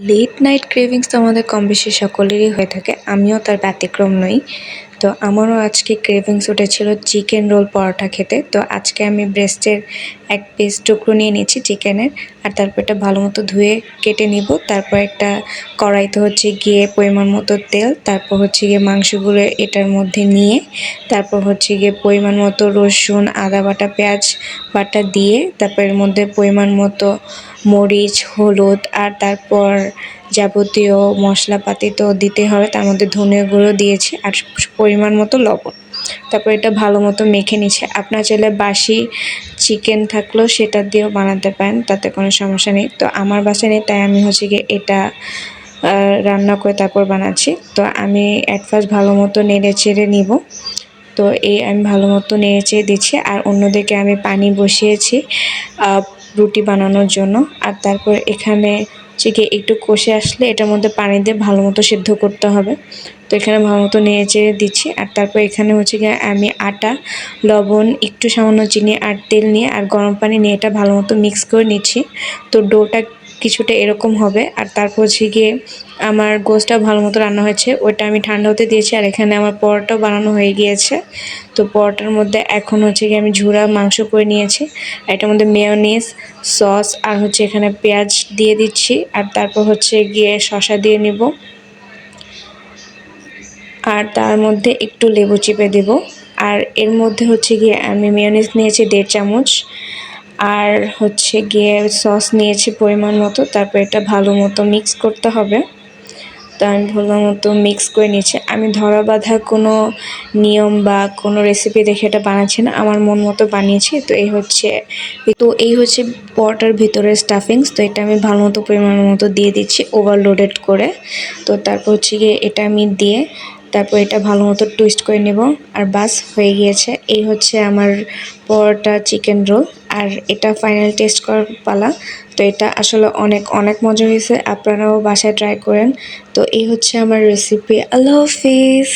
Late night cravings তো আমাদের কম বেশি সকলেরই হয়ে থাকে, আমিও তার ব্যতিক্রম নই। তো আমারও আজকে ক্রেভিংস উঠেছিল চিকেন রোল পরোটা খেতে। তো আজকে আমি ব্রেস্টের এক পিস টুকরো নিয়ে নিচ্ছি চিকেনের, আর তারপর এটা ভালো মতো ধুয়ে কেটে নিব। তারপর একটা কড়াইতে হচ্ছে গিয়ে পরিমাণ মতো তেল, তারপর হচ্ছে গিয়ে মাংসগুলো এটার মধ্যে নিয়ে তারপর হচ্ছে গিয়ে পরিমাণ মতো রসুন, আদা বাটা, পেঁয়াজ বাটা দিয়ে তারপর এর মধ্যে পরিমাণ মতো মরিচ, হলুদ আর তারপর যাবতীয় মশলাপাতি তো দিতে হবে, তার মধ্যে ধনে গুঁড়ো দিয়েছি আর পরিমাণ মতো লবণ। তারপর এটা ভালো মতো মেখে নিচ্ছে। আপনার চাইলে বাসি চিকেন থাকলেও সেটা দিয়েও বানাতে পারেন, তাতে কোনো সমস্যা নেই। তো আমার বাসায় নেই, তাই আমি হচ্ছে গিয়ে এটা রান্না করে তারপর বানাচ্ছি। তো আমি অ্যাট ফার্স্ট ভালো মতো নেড়ে চেড়ে নিব। তো আমি ভালো মতো নেড়ে চেড়ে দিচ্ছি, আর অন্যদিকে আমি পানি বসিয়েছি রুটি বানানোর জন্য। আর তারপর এখানে হচ্ছে একটু কষে আসলে এটার মধ্যে পানি দিয়ে ভালো মতো সিদ্ধ করতে হবে। তো এখানে ভালো মতো নেড়ে চেড়ে দিচ্ছি। আর তারপর এখানে হচ্ছে গিয়ে আমি আটা, লবণ, একটু সামান্য চিনি আর তেল নিয়ে আর গরম পানি নিয়ে এটা ভালো মতো মিক্স করে নিচ্ছি। তো ডোটা কিছুটা এরকম হবে। আর তারপর হচ্ছে গিয়ে আমার গোশটা ভালো মতো রান্না হয়েছে, ওইটা আমি ঠান্ডা হতে দিয়েছি। আর এখানে আমার পরোটাও বানানো হয়ে গিয়েছে। তো পরোটার মধ্যে এখন হচ্ছে গিয়ে আমি ঝুরা মাংস করে নিয়েছি, এটার মধ্যে মেয়োনিজ, সস আর হচ্ছে এখানে পেঁয়াজ দিয়ে দিচ্ছি। আর তারপর হচ্ছে গিয়ে শসা দিয়ে নিব, আর তার মধ্যে একটু লেবু চিপে দেব। আর এর মধ্যে হচ্ছে গিয়ে আমি মেয়োনিজ নিয়েছি 1.5 চামচ, আর হচ্ছে গিয়ে সস নিয়েছি পরিমাণ মতো। তারপর এটা ভালো মতো মিক্স করতে হবে। তো আমি ভালো মতো মিক্স করে নিচ্ছি। আমি ধরা বাঁধা কোনো নিয়ম বা কোনো রেসিপি দেখে এটা বানাচ্ছি না, আমার মন মতো বানিয়েছি। তো এই হচ্ছে পরোটার ভিতরে স্টাফিংস। তো এটা আমি ভালো মতো পরিমাণ মতো দিয়ে দিচ্ছি ওভারলোডেড করে। তো তারপর হচ্ছে গিয়ে এটা আমি দিয়ে তারপর এটা ভালো মতো টুইস্ট করে নেব, আর বাস হয়ে গিয়েছে। এই হচ্ছে আমার পরোটা চিকেন রোল। আর এটা ফাইনাল টেস্ট করার পালা। তো এটা আসলে অনেক অনেক মজা হয়েছে, আপনারাও বাসায় ট্রাই করেন। তো এই হচ্ছে আমার রেসিপি। আল্লাহ হাফিজ।